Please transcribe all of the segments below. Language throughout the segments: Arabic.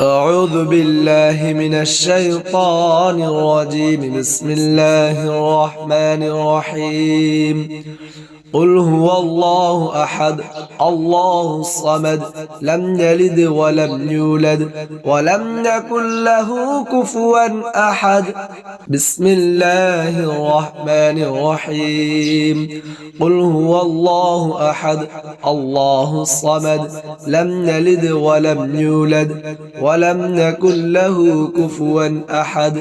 أعوذ بالله من الشيطان الرجيم. بسم الله الرحمن الرحيم. قل هو الله أحد الله الصمد لم يلد ولم يولد ولم يكن له كفوا أحد. بسم الله الرحمن الرحيم. قل هو الله أحد الله الصمد لم يلد ولم يولد ولم يكن له كفوا أحد.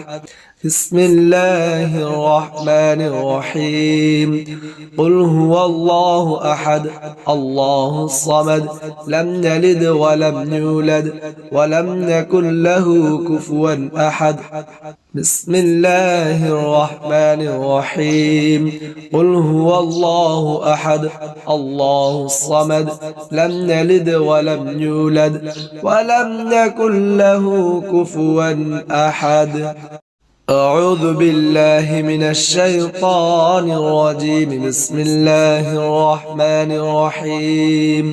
بسم الله الرحمن الرحيم. قل هو الله أحد الله الصمد لم يلد ولم يولد ولم يكن له كفوا أحد. بسم الله الرحمن الرحيم. قل هو الله أحد الله الصمد لم يلد ولم يولد ولم يكن له كفوا أحد. أعوذ بالله من الشيطان الرجيم. بسم الله الرحمن الرحيم.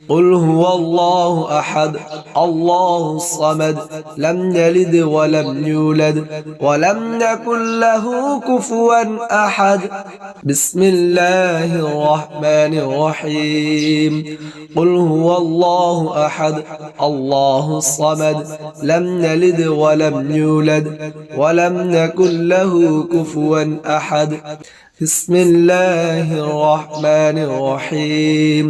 قل هو الله أحد الله الصمد لم يلد ولم يولد ولم يكن له كفوا أحد. بسم الله الرحمن الرحيم. قل هو الله أحد الله الصمد لم يلد ولم يولد ولم يكن له كفوا أحد. بسم الله الرحمن الرحيم.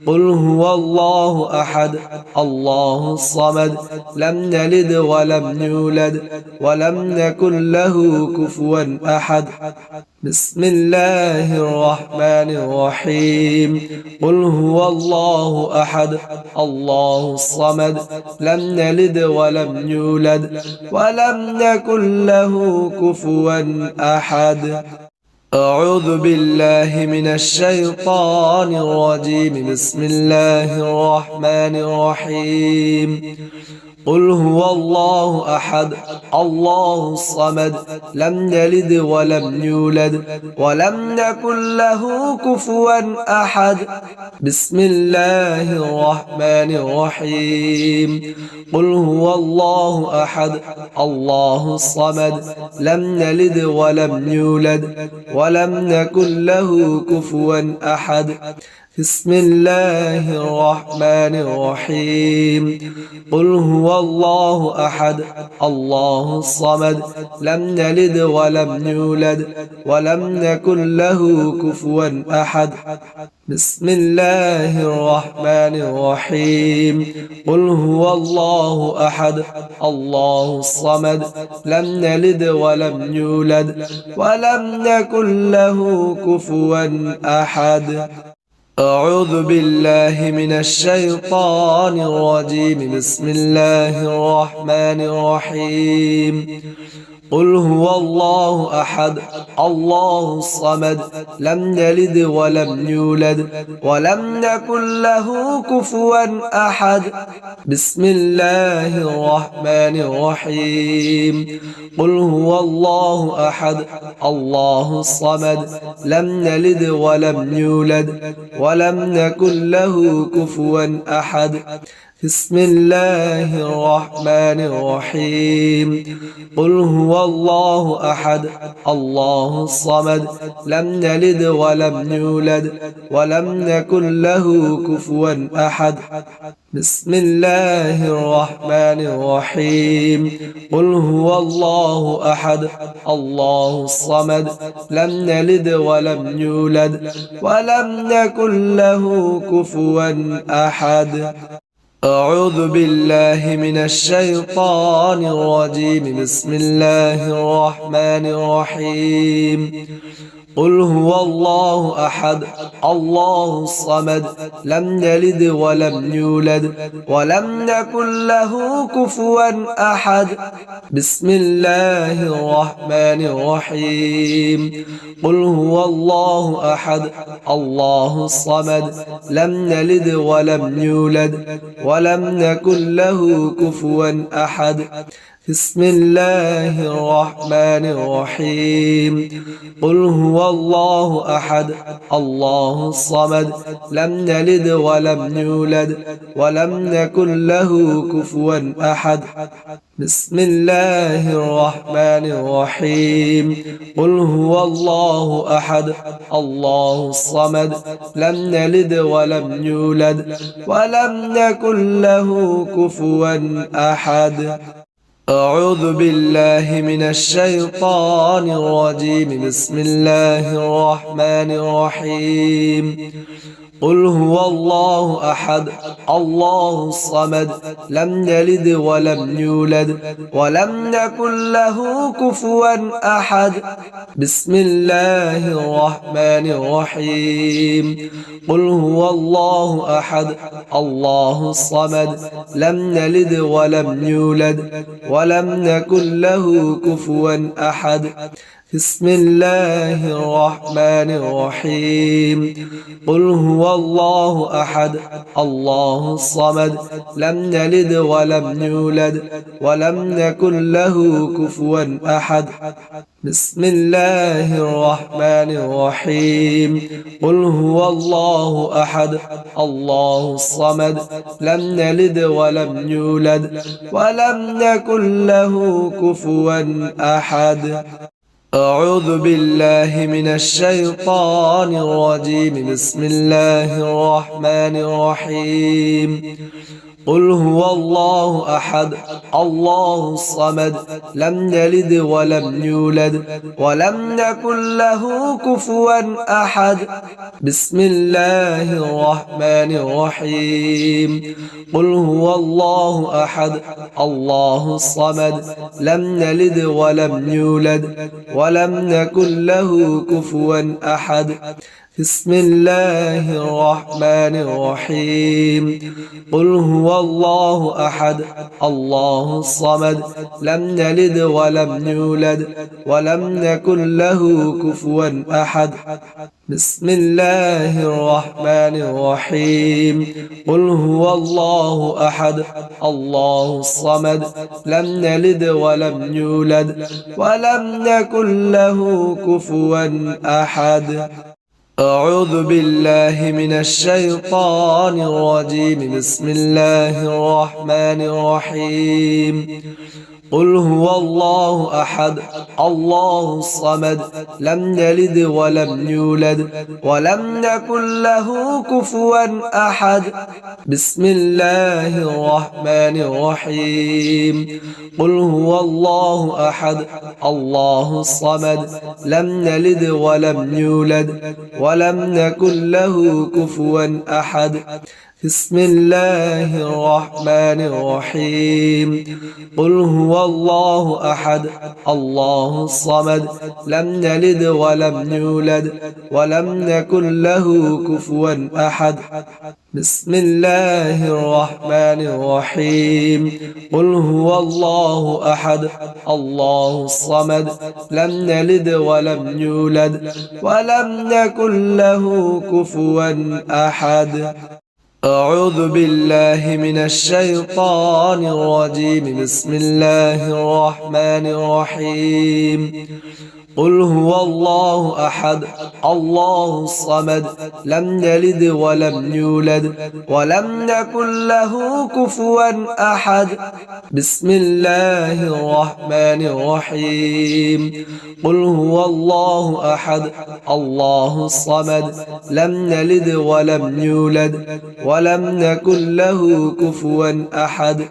قل هو الله أحد الله الصمد لم يلد ولم يولد ولم يكن له كفوا أحد. بسم الله الرحمن الرحيم. قل هو الله أحد الله الصمد لم يلد ولم يولد ولم يكن له كفوا أحد. أعوذ بالله من الشيطان الرجيم. بسم الله الرحمن الرحيم. قل هو الله أحد الله الصمد لم يلد ولم يولد ولم يكن له كفوا أحد. بسم الله الرحمن الرحيم. قل هو الله أحد الله الصمد لم يلد ولم يولد ولم يكن له كفوا أحد. بسم الله الرحمن الرحيم. قل هو الله أحد الله الصمد لم يلد ولم يولد ولم يكن له كفوا أحد. بسم الله الرحمن الرحيم. قل هو الله أحد الله الصمد لم يلد ولم يولد ولم يكن له كفوا أحد. أعوذ بالله من الشيطان الرجيم. بسم الله الرحمن الرحيم. قل هو الله أحد الله الصمد لم يلد ولم يولد ولم يكن له كفوا أحد. بسم الله الرحمن الرحيم. قل هو الله أحد الله الصمد لم يلد ولم يولد ولم يكن له كفوا أحد. بسم الله الرحمن الرحيم. قل هو الله أحد الله الصمد لم يلد ولم يولد ولم يكن له كفوا أحد. بسم الله الرحمن الرحيم. قل هو الله أحد الله الصمد لم يلد ولم يولد ولم يكن له كفوا أحد. أعوذ بالله من الشيطان الرجيم. بسم الله الرحمن الرحيم. قل هو الله أحد الله الصمد لم يلد ولم يولد ولم يكن له كفوا أحد. بسم الله الرحمن الرحيم. قل هو الله أحد الله الصمد لم يلد ولم يولد ولم يكن له كفوا أحد. بسم الله الرحمن الرحيم قل هو الله أحد الله الصمد لم يلد ولم يولد ولم يكن له كفوا أحد بسم الله الرحمن الرحيم قل هو الله أحد الله الصمد لم يلد ولم يولد ولم يكن له كفوا أحد أعوذ بالله من الشيطان الرجيم بسم الله الرحمن الرحيم قل هو الله أحد الله الصمد لم يلد ولم يولد ولم يكن له كفوا أحد بسم الله الرحمن الرحيم قل هو الله أحد الله الصمد لم يلد ولم يولد ولم يكن له كفوا أحد بسم الله الرحمن الرحيم قل هو الله أحد الله الصمد لم يلد ولم يولد ولم يكن له كفوا أحد بسم الله الرحمن الرحيم قل هو الله أحد الله الصمد لم يلد ولم يولد ولم يكن له كفوا أحد أعوذ بالله من الشيطان الرجيم بسم الله الرحمن الرحيم قل هو الله أحد الله الصمد لم يلد ولم يولد ولم يكن له كفوا أحد بسم الله الرحمن الرحيم قل هو الله أحد الله الصمد لم يلد ولم يولد ولم يكن له كفوا أحد بسم الله الرحمن الرحيم قل هو الله أحد الله الصمد لم يلد ولم يولد ولم يكن له كفوا أحد بسم الله الرحمن الرحيم قل هو الله أحد الله الصمد لم يلد ولم يولد ولم يكن له كفوا أحد أعوذ بالله من الشيطان الرجيم بسم الله الرحمن الرحيم قل هو الله أحد الله الصمد لم يلد ولم يولد ولم يكن له كفوا أحد بسم الله الرحمن الرحيم قل هو الله أحد الله الصمد لم يلد ولم يولد ولم يكن له كفوا أحد بسم الله الرحمن الرحيم قل هو الله أحد الله الصمد لم يلد ولم يولد ولم يكن له كفوا أحد بسم الله الرحمن الرحيم قل هو الله أحد الله الصمد لم يلد ولم يولد ولم يكن له كفوا أحد أعوذ بالله من الشيطان الرجيم بسم الله الرحمن الرحيم قل هو الله أحد الله الصمد لم يلد ولم يولد ولم يكن له كفوا أحد بسم الله الرحمن الرحيم قل هو الله أحد الله الصمد لم يلد ولم يولد ولم يكن له كفوا أحد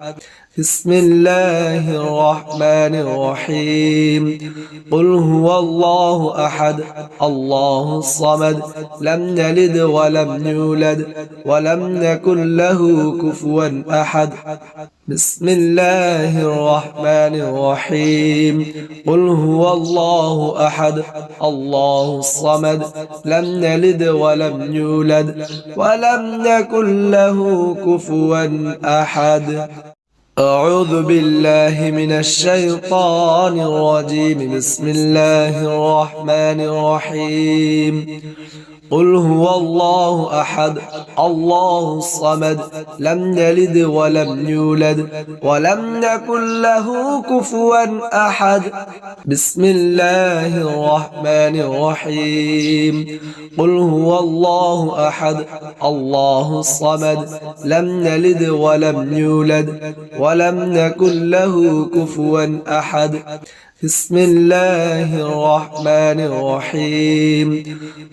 بسم الله الرحمن الرحيم قل هو الله أحد الله الصمد لم يلد ولم يولد ولم يكن له كفوا أحد بسم الله الرحمن الرحيم قل هو الله أحد الله الصمد لم يلد ولم يولد ولم يكن له كفوا أحد أعوذ بالله من الشيطان الرجيم بسم الله الرحمن الرحيم قل هو الله أحد الله الصمد لم يلد ولم يولد ولم يكن له كفوا أحد بسم الله الرحمن الرحيم قل هو الله أحد الله الصمد لم يلد ولم يولد ولم يكن له كفوا أحد بسم الله الرحمن الرحيم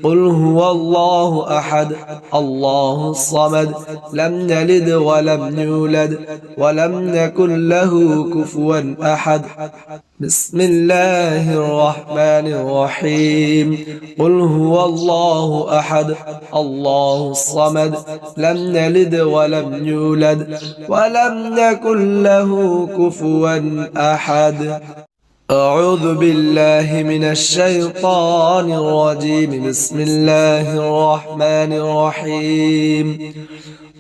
قل هو الله أحد الله الصمد لم يلد ولم يولد ولم يكن له كفوا أحد بسم الله الرحمن الرحيم قل هو الله أحد الله الصمد لم يلد ولم يولد ولم يكن له كفوا أحد أعوذ بالله من الشيطان الرجيم بسم الله الرحمن الرحيم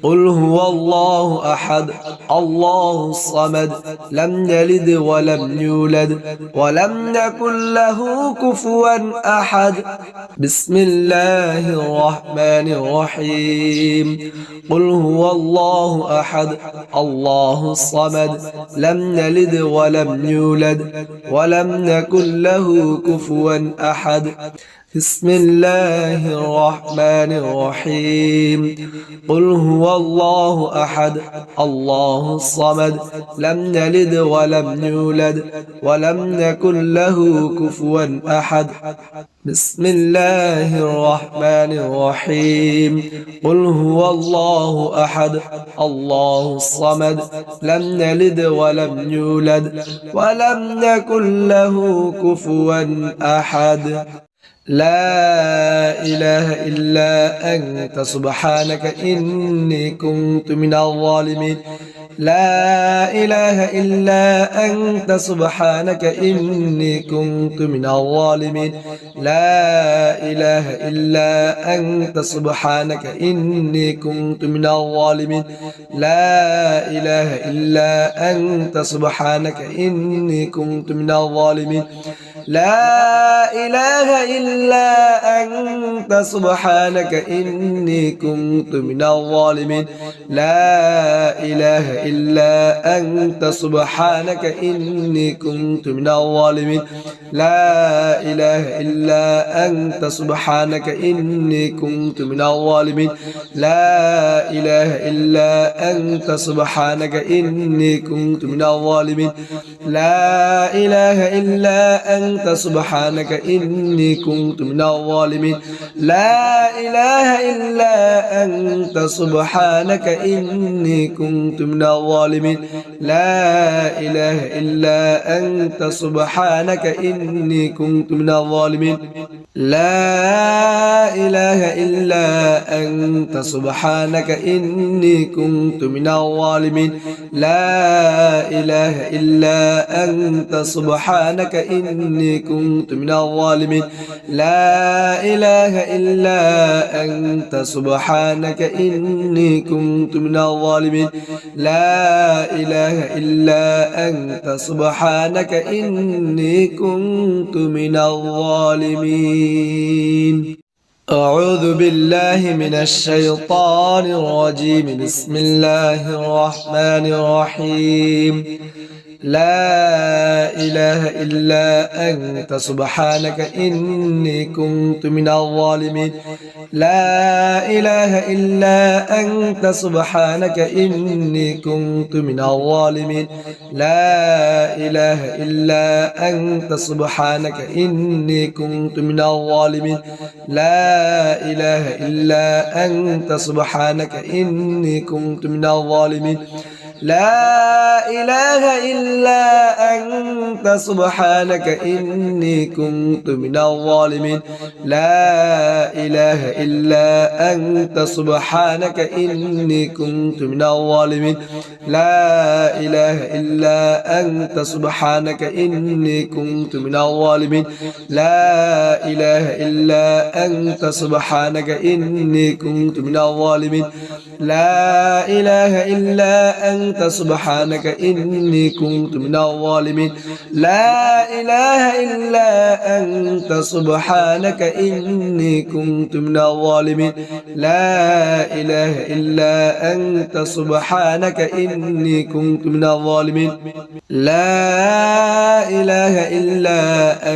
قل هو الله أحد الله الصمد لم يلد ولم يولد ولم يكن له كفوا أحد بسم الله الرحمن الرحيم قل هو الله أحد الله الصمد لم يلد ولم يولد ولم يكن له كفوا أحد بسم الله الرحمن الرحيم قل هو الله أحد الله الصمد لم يلد ولم يولد ولم يكن له كفوا أحد بسم الله الرحمن الرحيم قل هو الله أحد الله الصمد لم يلد ولم يولد ولم يكن له كفوا أحد لا إله إلا أنت سبحانك إني كنت من الظالمين لا إله إلا أنت سبحانك إني كنت من الظالمين لا إله إلا أنت سبحانك إني كنت من الظالمين لا إله إلا أنت سبحانك إني كنت من الظالمين لا إله إلا أنت سبحانك إني كنت من الظالمين لا إله إلا أنت سبحانك إني كنت من الظالمين لا إله إلا أنت سبحانك إني كنت من الظالمين لا إله إلا أنت سبحانك إني كنت من الظالمين لا إله إلا أنت سبحانك إني كنت من الظالمين لا إله إلا أنت سبحانك إني كنت من الظالمين لا إله إلا أنت سبحانك إني كنت من الظالمين لا إله إلا أنت سبحانك إني كنت من الظالمين لا إله إلا أنت سبحانك إني كنت من الظالمين لا إله إلا أنت سبحانك إني كنت من الظالمين لا إله إلا أنت سبحانك إني كنت من الظالمين أعوذ بالله من الشيطان الرجيم بسم الله الرحمن الرحيم لا إله إلا أنت سبحانك إني كنت من الظالمين لا إله إلا أنت سبحانك إني كنت من الظالمين لا إله إلا أنت سبحانك إني كنت من الظالمين لا إله إلا أنت سبحانك إني كنت من الظالمين لا إله إلا أنت سبحانك إني كنت من الظالمين لا إله إلا أنت سبحانك إني كنت من الظالمين لا إله إلا أنت سبحانك إني كنت من الظالمين لا إله إلا أنت سبحانك إني كنت من الظالمين لا إله إلا أنت سبحانك إني كنت من الظالمين لا إله إلا أنت سبحانك إني كنت من الظالمين لا إله إلا أنت سبحانك إني كنت من الظالمين لا إله إلا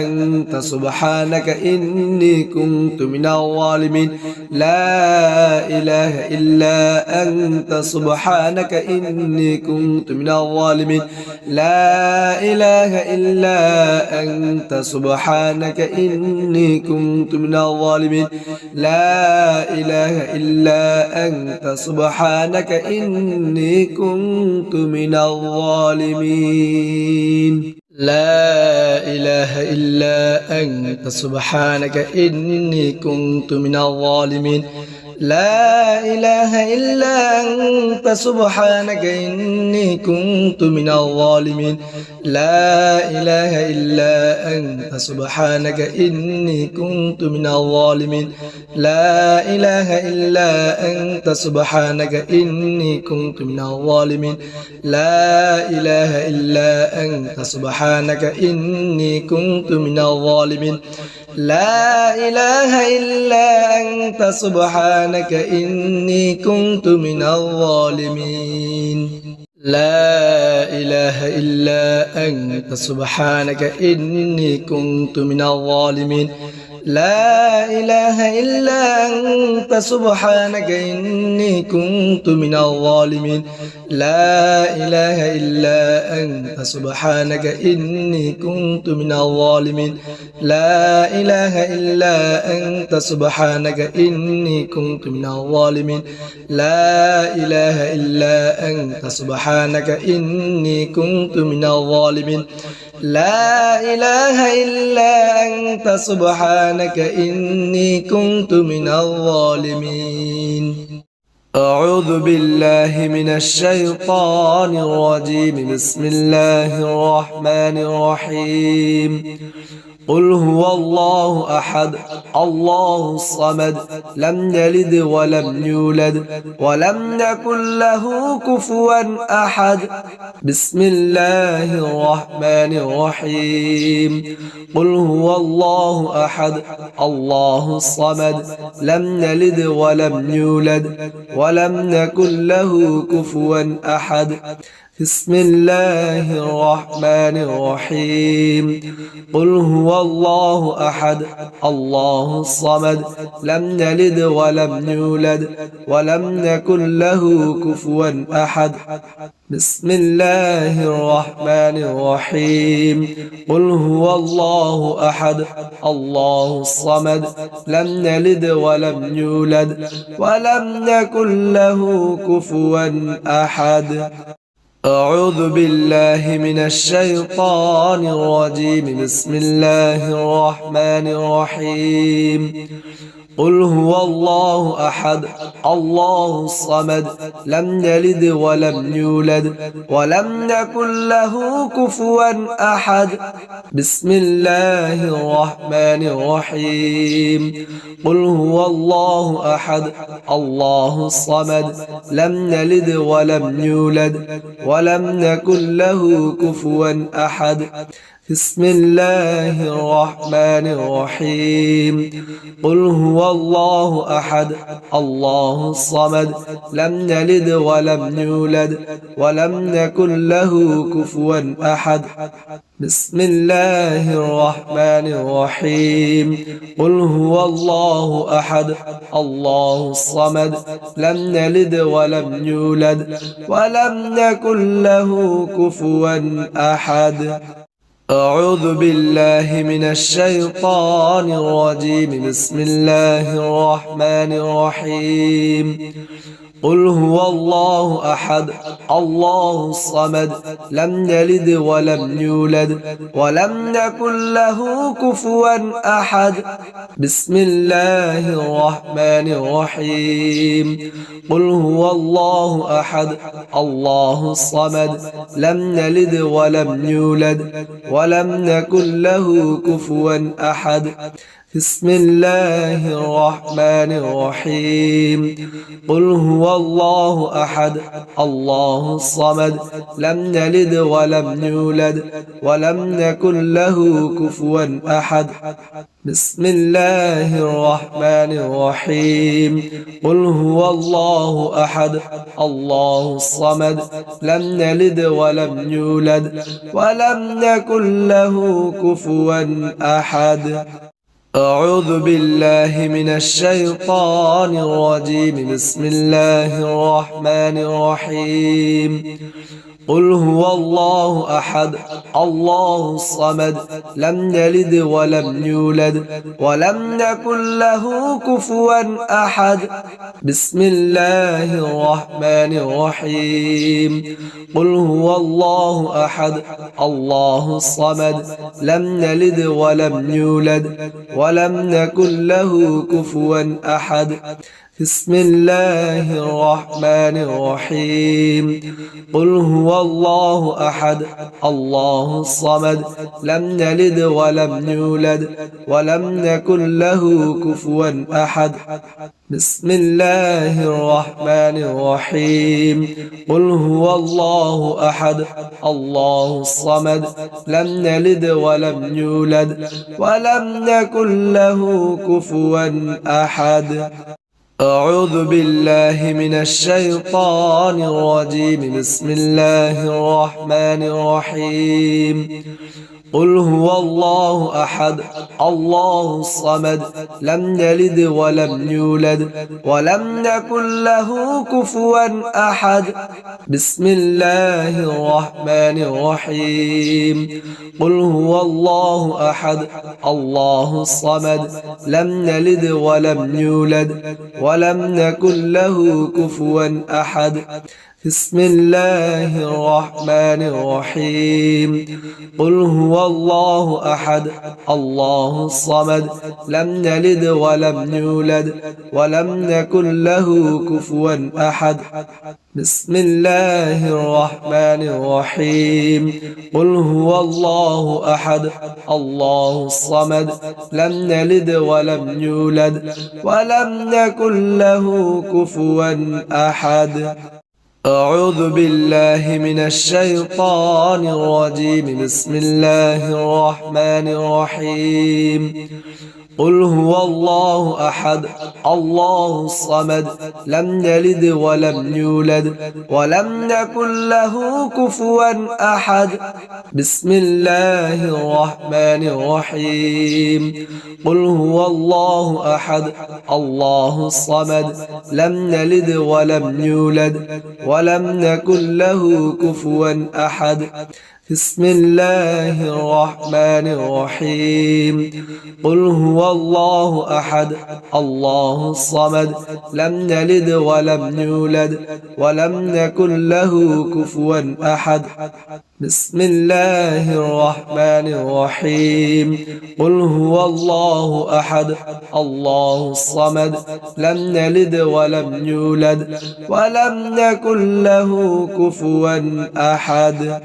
أنت سبحانك إني كنت من الظالمين لا إله إلا أنت سبحانك إني كنت من الظالمين لا إله إلا أنت سبحانك إني كنت من الظالمين لا إله إلا أنت سبحانك إني كنت من الظالمين لا إله إلا أنت سبحانك إني كنت من الظالمين لا إله إلا أنت سبحانك إني كنت من الظالمين لا إله إلا أنت سبحانك إني كنت من الظالمين لا إله إلا أنت سبحانك إني كنت من الظالمين لا إله إلا أنت سبحانك إني كنت من الظالمين لا إله إلا أنت سبحانك إني كنت من الظالمين لا إله إلا أنت سبحانك إني كنت من الظالمين لا إله إلا أنت سبحانك إني كنت من الظالمين لا إله إلا أنت سبحانك إني كنت من الظالمين لا إله إلا أنت سبحانك إني كنت من الظالمين لا إله إلا أنت سبحانك إني كنت من الظالمين لا إله إلا أنت سبحانك إني كنت من الظالمين أعوذ بالله من الشيطان الرجيم بسم الله الرحمن الرحيم قل هو الله أحد الله الصمد لم يلد ولم يولد ولم يكن له كفوا أحد بسم الله الرحمن الرحيم قل هو الله أحد الله الصمد لم يلد ولم يولد ولم يكن له كفوا أحد بسم الله الرحمن الرحيم قل هو الله أحد الله الصمد لم يلد ولم يولد ولم يكن له كفوا أحد بسم الله الرحمن الرحيم قل هو الله أحد الله الصمد لم يلد ولم يولد ولم يكن له كفوا أحد أعوذ بالله من الشيطان الرجيم بسم الله الرحمن الرحيم قل هو الله أحد الله الصمد لم يلد ولم يولد ولم يكن له كفوا أحد بسم الله الرحمن الرحيم قل هو الله أحد الله الصمد لم يلد ولم يولد ولم يكن له كفوا أحد بسم الله الرحمن الرحيم قل هو الله أحد الله الصمد لم يلد ولم يولد ولم يكن له كفوا أحد بسم الله الرحمن الرحيم قل هو الله أحد الله الصمد لم يلد ولم يولد ولم يكن له كفوا أحد أعوذ بالله من الشيطان الرجيم بسم الله الرحمن الرحيم قل هو الله أحد الله الصمد لم يلد ولم يولد ولم يكن له كفوا أحد بسم الله الرحمن الرحيم قل هو الله أحد الله الصمد لم يلد ولم يولد ولم يكن له كفوا أحد بسم الله الرحمن الرحيم قل هو الله أحد الله الصمد لم يلد ولم يولد ولم يكن له كفوا أحد بسم الله الرحمن الرحيم قل هو الله أحد الله الصمد لم يلد ولم يولد ولم يكن له كفوا أحد أعوذ بالله من الشيطان الرجيم بسم الله الرحمن الرحيم قل هو الله أحد الله الصمد لم يلد ولم يولد ولم يكن له كفوا أحد بسم الله الرحمن الرحيم قل هو الله أحد الله الصمد لم يلد ولم يولد ولم يكن له كفوا أحد بسم الله الرحمن الرحيم قل هو الله أحد الله الصمد لم يلد ولم يولد ولم يكن له كفوا أحد بسم الله الرحمن الرحيم قل هو الله أحد الله الصمد لم يلد ولم يولد ولم يكن له كفوا أحد أعوذ بالله من الشيطان الرجيم بسم الله الرحمن الرحيم قل هو الله أحد الله الصمد لم يلد ولم يولد ولم يكن له كفوا أحد بسم الله الرحمن الرحيم قل هو الله أحد الله الصمد لم يلد ولم يولد ولم يكن له كفوا أحد بسم الله الرحمن الرحيم قل هو الله أحد الله الصمد لم يلد ولم يولد ولم يكن له كفوا أحد بسم الله الرحمن الرحيم قل هو الله أحد الله الصمد لم يلد ولم يولد ولم يكن له كفوا أحد أعوذ بالله من الشيطان الرجيم بسم الله الرحمن الرحيم قل هو الله أحد الله الصمد لم يلد ولم يولد ولم يكن له كفوا أحد بسم الله الرحمن الرحيم قل هو الله أحد الله الصمد لم يلد ولم يولد ولم يكن له كفوا أحد بسم الله الرحمن الرحيم قل هو الله أحد الله الصمد لم يلد ولم يولد ولم يكن له كفوا أحد بسم الله الرحمن الرحيم قل هو الله أحد الله الصمد لم يلد ولم يولد ولم يكن له كفوا أحد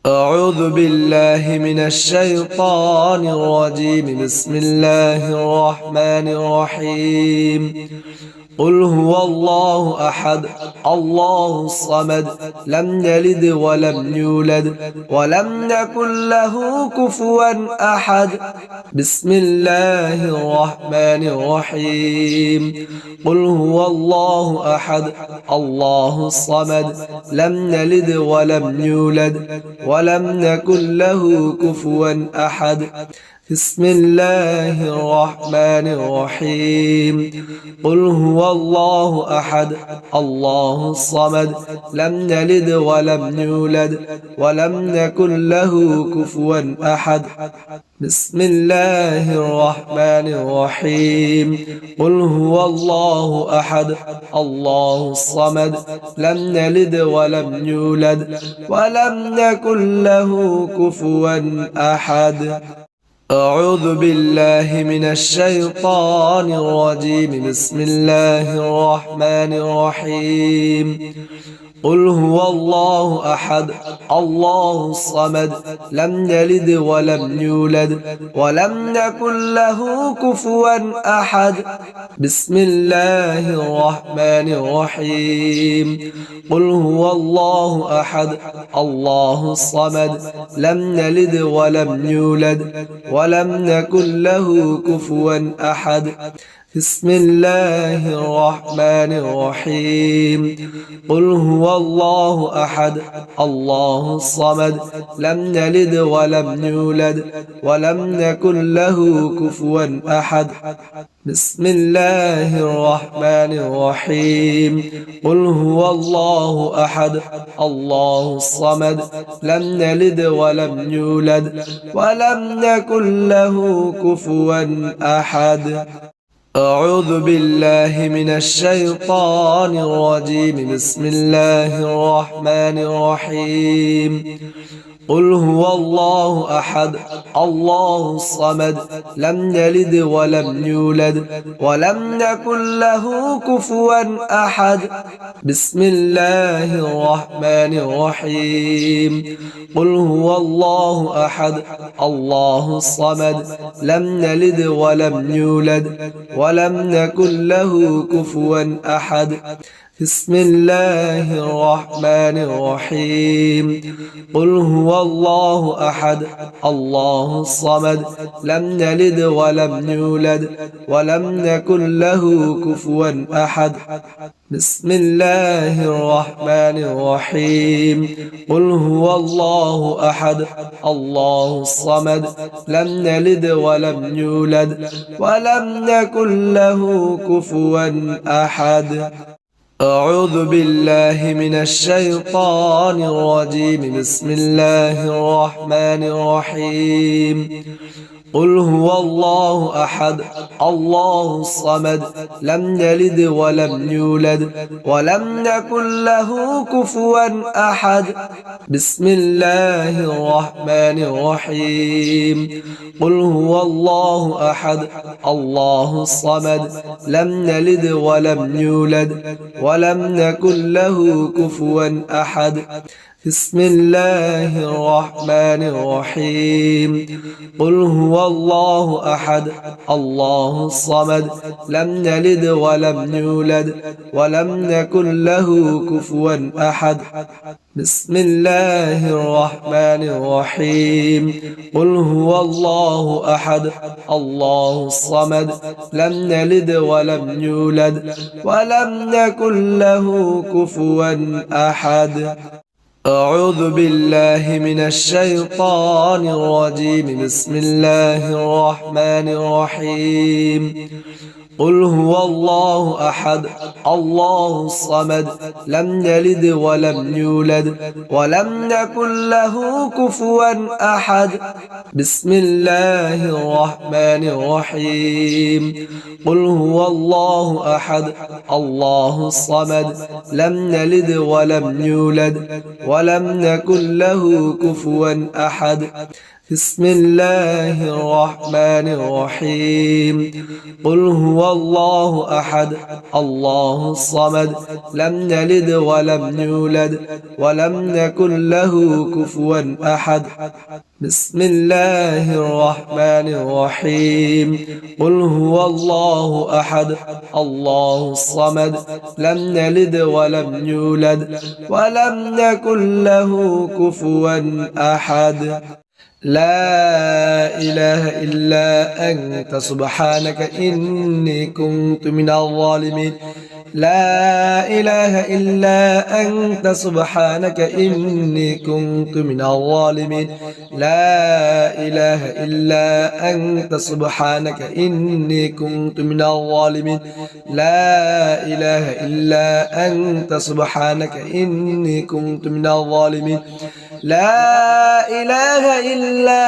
أعوذ بالله من الشيطان الرجيم بسم الله الرحمن الرحيم قل هو الله أحد الله الصمد لم يلد ولم يولد ولم يكن له كفوا أحد بسم الله الرحمن الرحيم قل هو الله أحد الله الصمد لم يلد ولم يولد ولم يكن له كفوا أحد بسم الله الرحمن الرحيم قل هو الله أحد الله الصمد لم يلد ولم يولد ولم يكن له كفوا أحد بسم الله الرحمن الرحيم قل هو الله أحد الله الصمد لم يلد ولم يولد ولم يكن له كفوا أحد أعوذ بالله من الشيطان الرجيم بسم الله الرحمن الرحيم قل هو الله أحد الله الصمد لم يلد ولم يولد ولم يكن له كفوا أحد بسم الله الرحمن الرحيم قل هو الله أحد الله الصمد لم يلد ولم يولد ولم يكن له كفوا أحد بسم الله الرحمن الرحيم قل هو الله أحد الله الصمد لم يلد ولم يولد ولم يكن له كفوا أحد بسم الله الرحمن الرحيم قل هو الله أحد الله الصمد لم يلد ولم يولد ولم يكن له كفوا أحد أعوذ بالله من الشيطان الرجيم بسم الله الرحمن الرحيم قل هو الله أحد الله الصمد لم يلد ولم يولد ولم يكن له كفوا أحد بسم الله الرحمن الرحيم قل هو الله أحد الله الصمد لم يلد ولم يولد ولم يكن له كفوا أحد بسم الله الرحمن الرحيم قل هو الله أحد الله الصمد لم يلد ولم يولد ولم يكن له كفوا أحد بسم الله الرحمن الرحيم قل هو الله أحد الله الصمد لم يلد ولم يولد ولم يكن له كفوا أحد أعوذ بالله من الشيطان الرجيم بسم الله الرحمن الرحيم قل هو الله أحد الله الصمد لم يلد ولم يولد ولم يكن له كفوا أحد بسم الله الرحمن الرحيم قل هو الله أحد الله الصمد لم يلد ولم يولد ولم يكن له كفوا أحد بسم الله الرحمن الرحيم قل هو الله أحد الله الصمد لم يلد ولم يولد ولم يكن له كفوا أحد بسم الله الرحمن الرحيم قل هو الله أحد الله الصمد لم يلد ولم يولد ولم يكن له كفوا أحد أعوذ بالله من الشيطان الرجيم بسم الله الرحمن الرحيم قل هو الله أحد الله الصمد لم يلد ولم يولد ولم يكن له كفوا أحد بسم الله الرحمن الرحيم قل هو الله أحد الله الصمد لم يلد ولم يولد ولم يكن له كفوا أحد بسم الله الرحمن الرحيم قل هو الله أحد الله الصمد لم يلد ولم يولد ولم يكن له كفوا أحد بسم الله الرحمن الرحيم قل هو الله أحد الله الصمد لم يلد ولم يولد ولم يكن له كفوا أحد لا إله إلا أنت سبحانك إني كنت من الظالمين لا إله إلا أنت سبحانك إني كنت من الظالمين لا إله إلا أنت سبحانك إني كنت من الظالمين لا إله إلا أنت سبحانك إني كنت من الظالمين لا إله إلا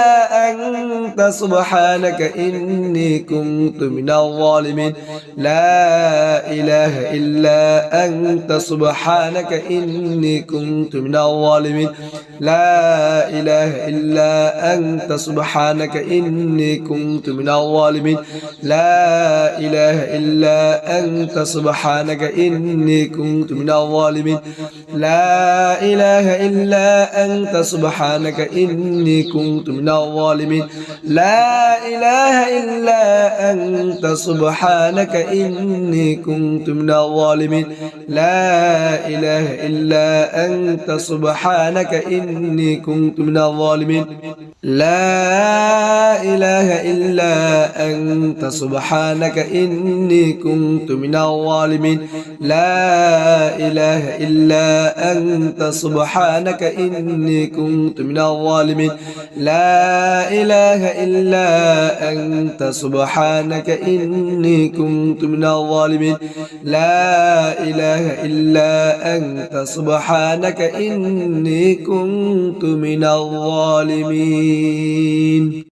أنت سبحانك إني كنت من الظالمين لا إله إلا أنت سبحانك إني كنت من الظالمين لا إله إلا أنت سبحانك إني كنت من الظالمين لا إله إلا أنت سبحانك إني كنت من الظالمين لا إله إلا أنت سبحانك إني كنت من الظالمين لا إله إلا أنت سبحانك إني كنت من الظالمين لا إله إلا أنت سبحانك إني كنت من الظالمين لا إله إلا أنت سبحانك إني كنت من الظالمين لا إله إلا أنت سبحانك إني كنت من الظالمين لا إله إلا أنت سبحانك إني كنت من الظالمين لا إله إلا أنت سبحانك إني كنت من الظالمين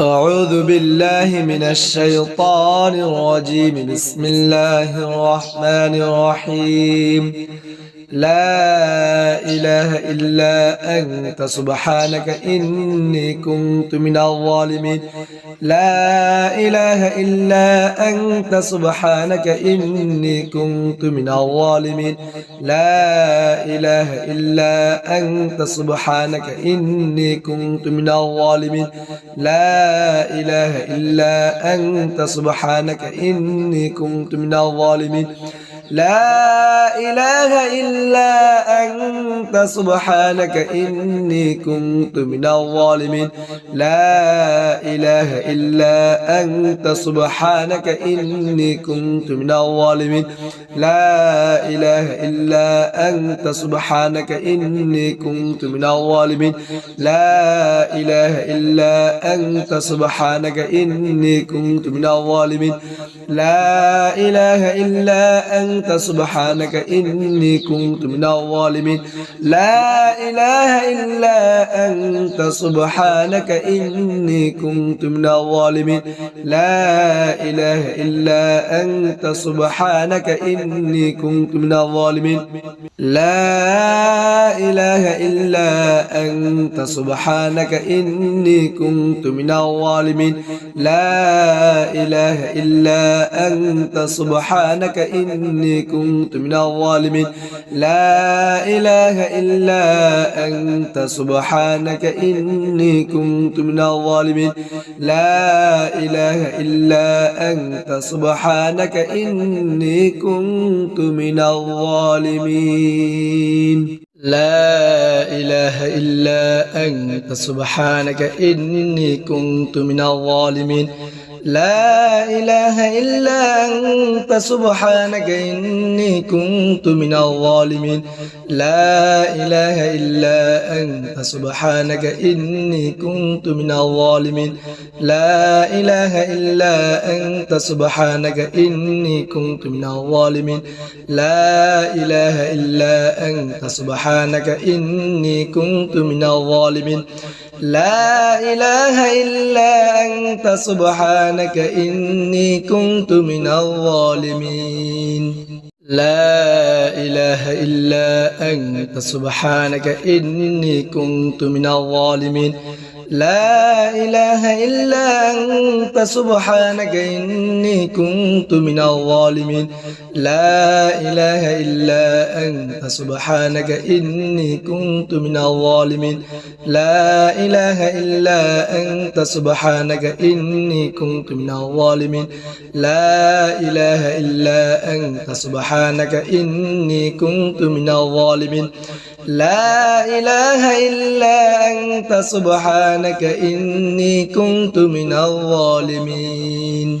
أعوذ بالله من الشيطان الرجيم بسم الله الرحمن الرحيم لا إله إلا أنت سبحانك إني كنت من الظالمين لا إله إلا أنت سبحانك إني كنت من الظالمين لا إله إلا أنت سبحانك إني كنت من الظالمين لا إله إلا أنت سبحانك إني كنت من الظالمين لا إله إلا أنت سبحانك إني كنت من الظالمين لا إله إلا أنت سبحانك إني كنت من الظالمين لا إله إلا أنت سبحانك إني كنت من الظالمين لا إله إلا أنت سبحانك إني كنت من الظالمين لا إله إلا أنت سبحانك إني كنت من الظالمين لا إله إلا أنت سبحانك إني كنت من الظالمين لا إله إلا أنت سبحانك إني كنت من الظالمين لا إله إلا أنت سبحانك إني كنت من الظالمين لا إله إلا أنت سبحانك إني كنت من الظالمين لا إله إلا أنت سبحانك إني كنت من الظالمين لا إله إلا أنت سبحانك إني كنت من الظالمين لا إله إلا أنت سبحانك إني كنت من الظالمين لا إله إلا أنت سبحانك إني كنت من الظالمين لا إله إلا أنت سبحانك إني كنت من الظالمين لا إله إلا أنت سبحانك إني كنت من الظالمين لا إله إلا أنت سبحانك إني كنت من الظالمين لا إله إلا أنت سبحانك إني كنت من الظالمين لا إله إلا أنت سبحانك إني كنت من الظالمين لا إله إلا أنت سبحانك إني كنت من الظالمين لا إله إلا أنت سبحانك إني كنت من الظالمين لا إله إلا أنت سبحانك إني كنت من الظالمين لا إله إلا أنت سبحانك إني كنت من الظالمين لا إله إلا أنت سبحانك إني كنت من الظالمين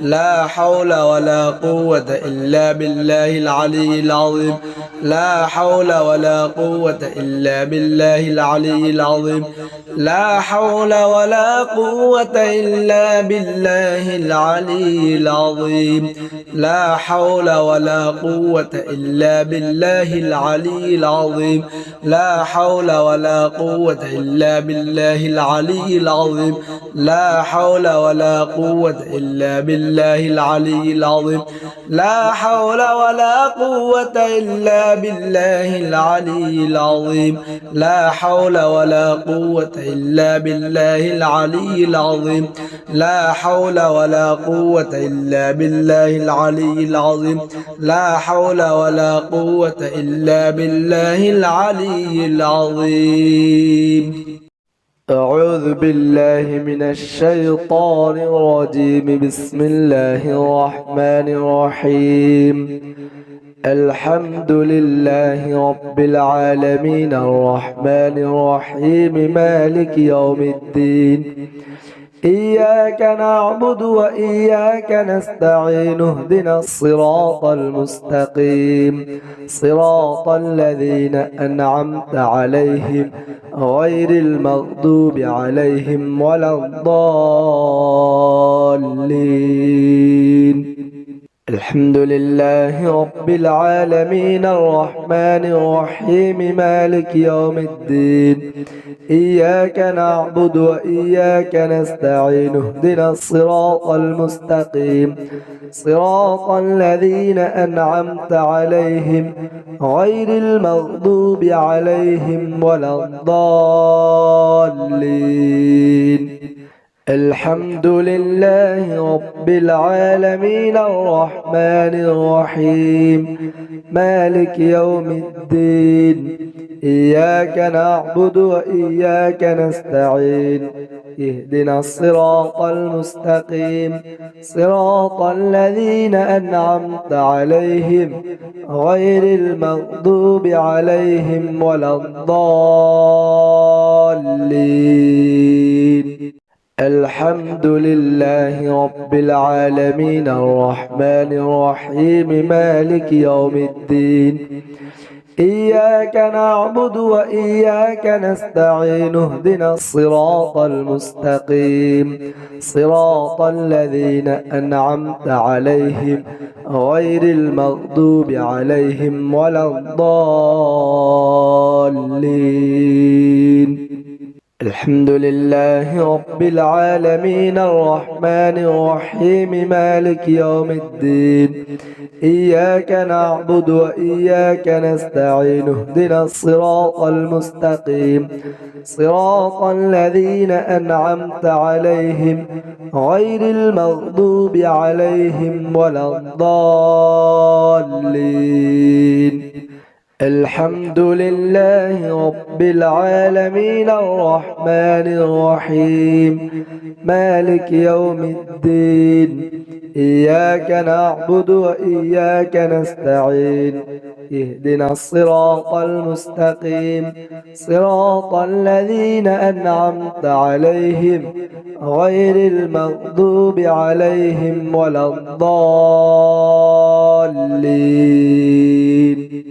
لا حول ولا قوة إلا بالله العلي العظيم لا حول ولا قوة إلا بالله العلي العظيم لا حول ولا قوة إلا بالله العلي العظيم لا حول ولا قوة إلا بالله العلي العظيم لا حول ولا قوة إلا بالله العلي العظيم لا حول ولا قوة إلا بالله العلي العظيم لا حول ولا قوة إلا بالله العلي العظيم لا حول ولا قوة إلا بالله العلي العظيم لا حول ولا قوة إلا بالله العلي العظيم لا حول ولا قوة إلا بالله العلي العظيم أعوذ بالله من الشيطان الرجيم بسم الله الرحمن الرحيم الحمد لله رب العالمين الرحمن الرحيم مالك يوم الدين إياك نعبد وإياك نستعين اهدنا الصراط المستقيم صراط الذين أنعمت عليهم غير المغضوب عليهم ولا الضالين الحمد لله رب العالمين الرحمن الرحيم مالك يوم الدين إياك نعبد وإياك نستعين اهدنا الصراط المستقيم صراط الذين أنعمت عليهم غير المغضوب عليهم ولا الضالين الحمد لله رب العالمين الرحمن الرحيم مالك يوم الدين إياك نعبد وإياك نستعين اهدنا الصراط المستقيم صراط الذين أنعمت عليهم غير المغضوب عليهم ولا الضالين الحمد لله رب العالمين الرحمن الرحيم مالك يوم الدين إياك نعبد وإياك نستعين اهدنا الصراط المستقيم صراط الذين أنعمت عليهم غير المغضوب عليهم ولا الضالين الحمد لله رب العالمين الرحمن الرحيم مالك يوم الدين إياك نعبد وإياك نستعين اهدنا الصراط المستقيم صراط الذين أنعمت عليهم غير المغضوب عليهم ولا الضالين الحمد لله رب العالمين الرحمن الرحيم مالك يوم الدين إياك نعبد وإياك نستعين اهدنا الصراط المستقيم صراط الذين أنعمت عليهم غير المغضوب عليهم ولا الضالين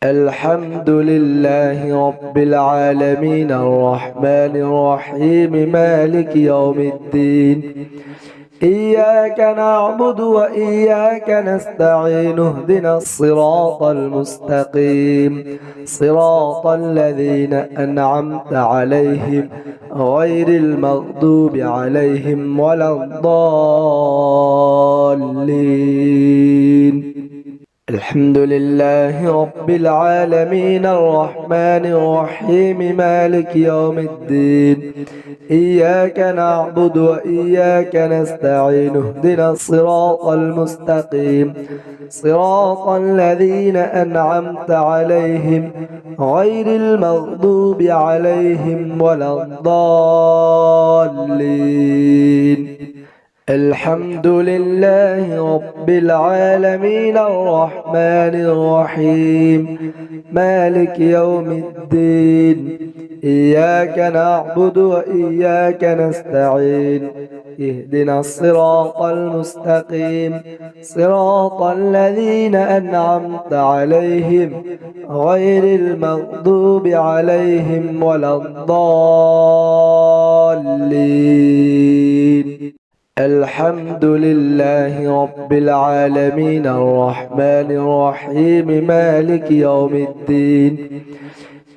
الحمد لله رب العالمين الرحمن الرحيم مالك يوم الدين إياك نعبد وإياك نستعين اهدنا الصراط المستقيم صراط الذين أنعمت عليهم غير المغضوب عليهم ولا الضالين الحمد لله رب العالمين الرحمن الرحيم مالك يوم الدين إياك نعبد وإياك نستعين اهدنا الصراط المستقيم صراط الذين أنعمت عليهم غير المغضوب عليهم ولا الضالين الحمد لله رب العالمين الرحمن الرحيم مالك يوم الدين إياك نعبد وإياك نستعين اهدنا الصراط المستقيم صراط الذين أنعمت عليهم غير المغضوب عليهم ولا الضالين. الحمد لله رب العالمين الرحمن الرحيم مالك يوم الدين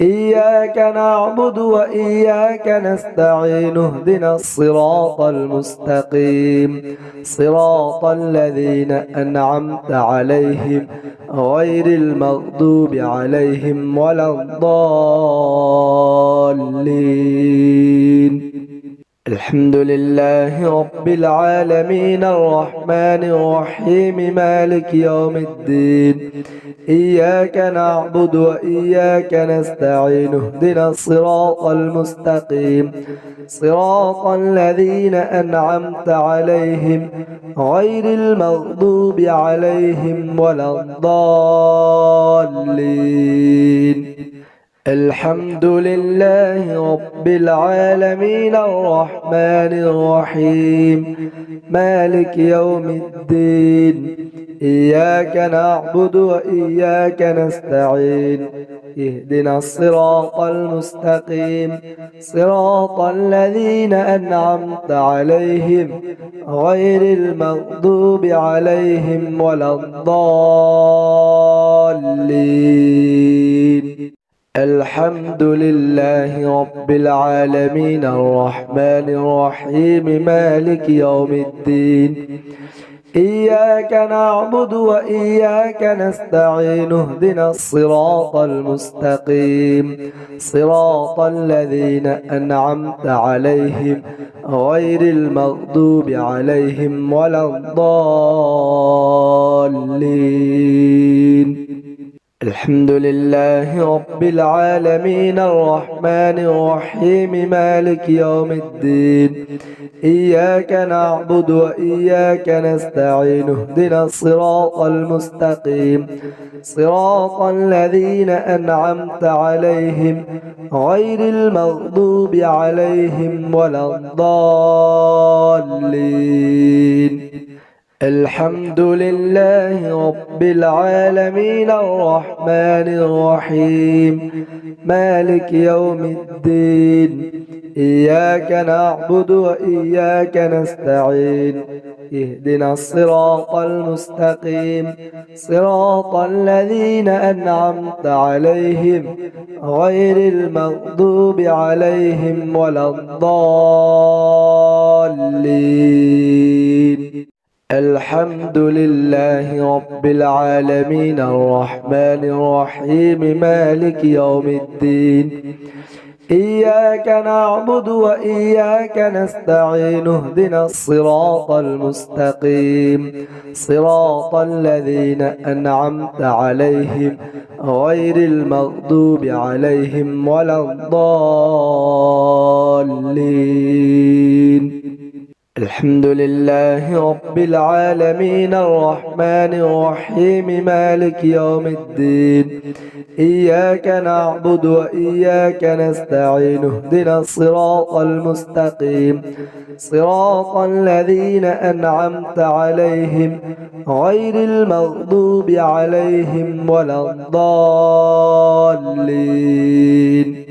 إياك نعبد وإياك نستعين اهدنا الصراط المستقيم صراط الذين أنعمت عليهم غير المغضوب عليهم ولا الضالين. الحمد لله رب العالمين الرحمن الرحيم مالك يوم الدين إياك نعبد وإياك نستعين اهدنا الصراط المستقيم صراط الذين أنعمت عليهم غير المغضوب عليهم ولا الضالين. الحمد لله رب العالمين الرحمن الرحيم مالك يوم الدين إياك نعبد وإياك نستعين اهدنا الصراط المستقيم صراط الذين أنعمت عليهم غير المغضوب عليهم ولا الضالين. الحمد لله رب العالمين الرحمن الرحيم مالك يوم الدين إياك نعبد وإياك نستعين اهدنا الصراط المستقيم صراط الذين أنعمت عليهم غير المغضوب عليهم ولا الضالين. الحمد لله رب العالمين الرحمن الرحيم مالك يوم الدين إياك نعبد وإياك نستعين اهدنا الصراط المستقيم صراط الذين أنعمت عليهم غير المغضوب عليهم ولا الضالين. الحمد لله رب العالمين الرحمن الرحيم مالك يوم الدين إياك نعبد وإياك نستعين اهدنا الصراط المستقيم صراط الذين أنعمت عليهم غير المغضوب عليهم ولا الضالين. الحمد لله رب العالمين الرحمن الرحيم مالك يوم الدين إياك نعبد وإياك نستعين اهدنا الصراط المستقيم صراط الذين أنعمت عليهم غير المغضوب عليهم ولا الضالين. الحمد لله رب العالمين الرحمن الرحيم مالك يوم الدين إياك نعبد وإياك نستعين اهدنا الصراط المستقيم صراط الذين أنعمت عليهم غير المغضوب عليهم ولا الضالين.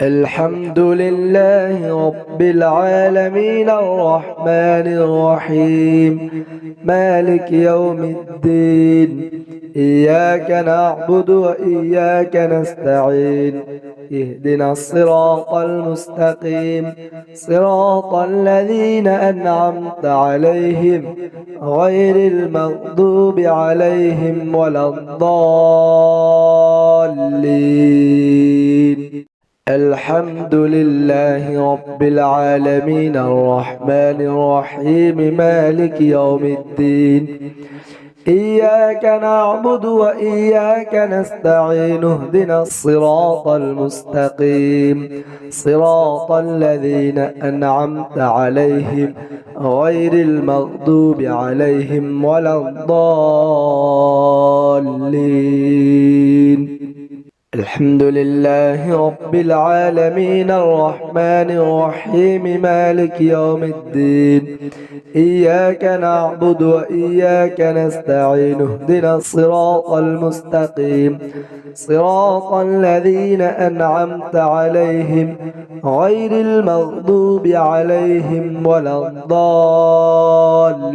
الحمد لله رب العالمين الرحمن الرحيم مالك يوم الدين إياك نعبد وإياك نستعين اهدنا الصراط المستقيم صراط الذين أنعمت عليهم غير المغضوب عليهم ولا الضالين. الحمد لله رب العالمين الرحمن الرحيم مالك يوم الدين إياك نعبد وإياك نستعين اهدنا الصراط المستقيم صراط الذين أنعمت عليهم غير المغضوب عليهم ولا الضالين. الحمد لله رب العالمين الرحمن الرحيم مالك يوم الدين إياك نعبد وإياك نستعين اهدنا الصراط المستقيم صراط الذين أنعمت عليهم غير المغضوب عليهم ولا الضالين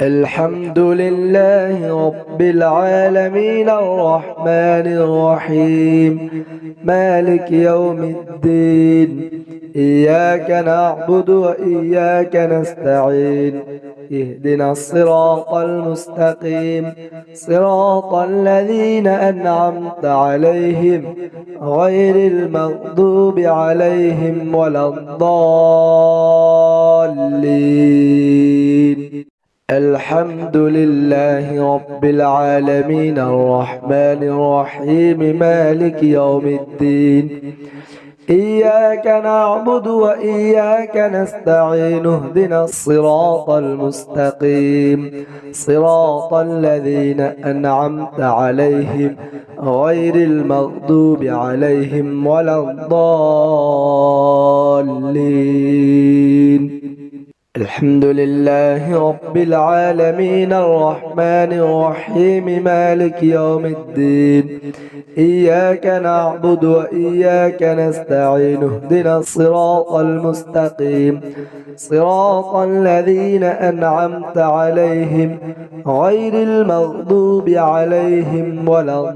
الحمد لله رب العالمين الرحمن الرحيم مالك يوم الدين إياك نعبد وإياك نستعين اهدنا الصراط المستقيم صراط الذين أنعمت عليهم غير المغضوب عليهم ولا الضالين الحمد لله رب العالمين الرحمن الرحيم مالك يوم الدين إياك نعبد وإياك نستعين اهدنا الصراط المستقيم صراط الذين أنعمت عليهم غير المغضوب عليهم ولا الضالين الحمد لله رب العالمين الرحمن الرحيم مالك يوم الدين إياك نعبد وإياك نستعين اهدنا الصراط المستقيم صراط الذين أنعمت عليهم غير المغضوب عليهم ولا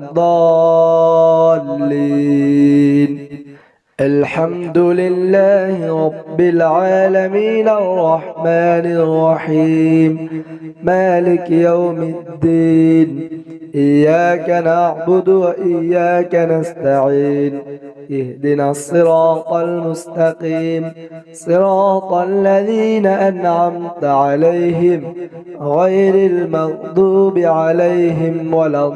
الضالين الحمد لله رب العالمين الرحمن الرحيم مالك يوم الدين إياك نعبد وإياك نستعين اهدنا الصراط المستقيم صراط الذين أنعمت عليهم غير المغضوب عليهم ولا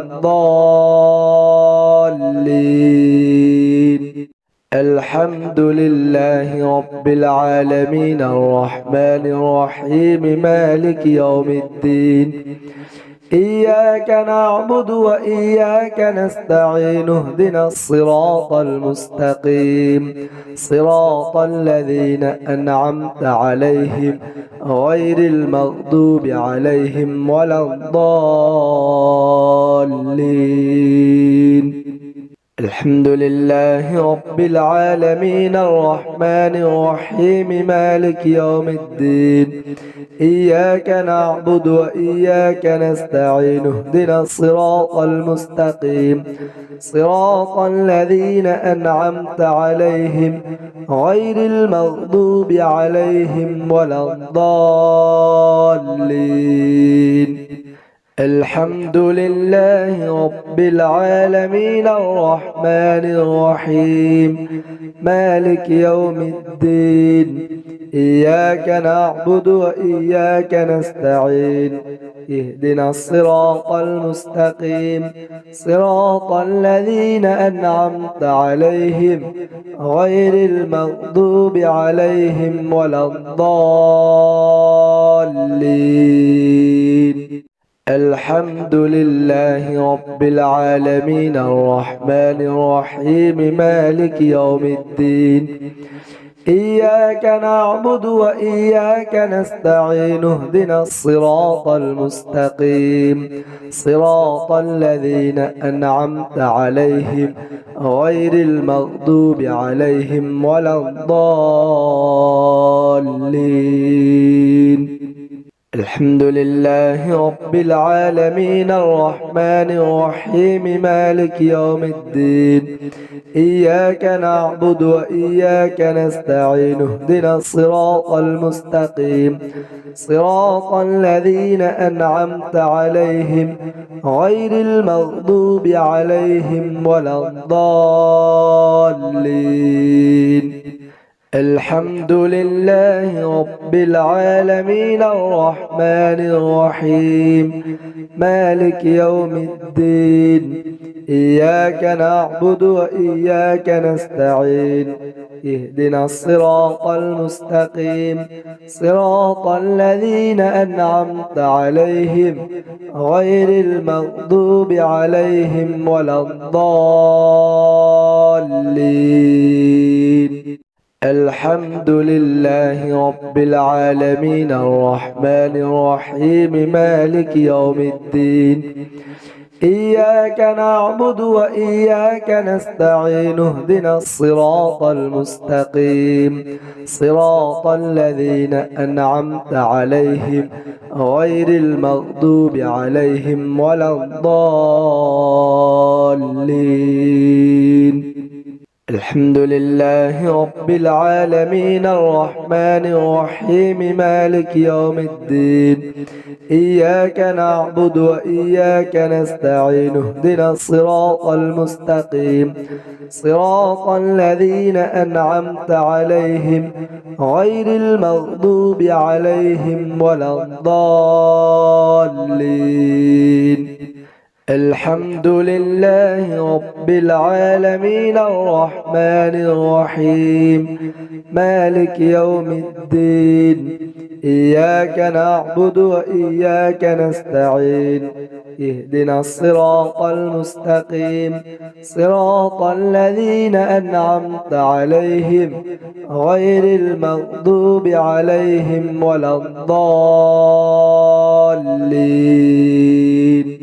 الضالين الحمد لله رب العالمين الرحمن الرحيم مالك يوم الدين إياك نعبد وإياك نستعين اهدنا الصراط المستقيم صراط الذين أنعمت عليهم غير المغضوب عليهم ولا الضالين الحمد لله رب العالمين الرحمن الرحيم مالك يوم الدين إياك نعبد وإياك نستعين اهدنا الصراط المستقيم صراط الذين أنعمت عليهم غير المغضوب عليهم ولا الضالين الحمد لله رب العالمين الرحمن الرحيم مالك يوم الدين إياك نعبد وإياك نستعين اهدنا الصراط المستقيم صراط الذين أنعمت عليهم غير المغضوب عليهم ولا الضالين الحمد لله رب العالمين الرحمن الرحيم مالك يوم الدين إياك نعبد وإياك نستعين اهدنا الصراط المستقيم صراط الذين أنعمت عليهم غير المغضوب عليهم ولا الضالين الحمد لله رب العالمين الرحمن الرحيم مالك يوم الدين إياك نعبد وإياك نستعين اهدنا الصراط المستقيم صراط الذين أنعمت عليهم غير المغضوب عليهم ولا الضالين الحمد لله رب العالمين الرحمن الرحيم مالك يوم الدين إياك نعبد وإياك نستعين اهدنا الصراط المستقيم صراط الذين أنعمت عليهم غير المغضوب عليهم ولا الضالين. الحمد لله رب العالمين الرحمن الرحيم مالك يوم الدين إياك نعبد وإياك نستعين اهدنا الصراط المستقيم صراط الذين أنعمت عليهم غير المغضوب عليهم ولا الضالين. الحمد لله رب العالمين الرحمن الرحيم مالك يوم الدين إياك نعبد وإياك نستعين اهدنا الصراط المستقيم صراط الذين أنعمت عليهم غير المغضوب عليهم ولا الضالين. الحمد لله رب العالمين الرحمن الرحيم مالك يوم الدين إياك نعبد وإياك نستعين اهدنا الصراط المستقيم صراط الذين أنعمت عليهم غير المغضوب عليهم ولا الضالين.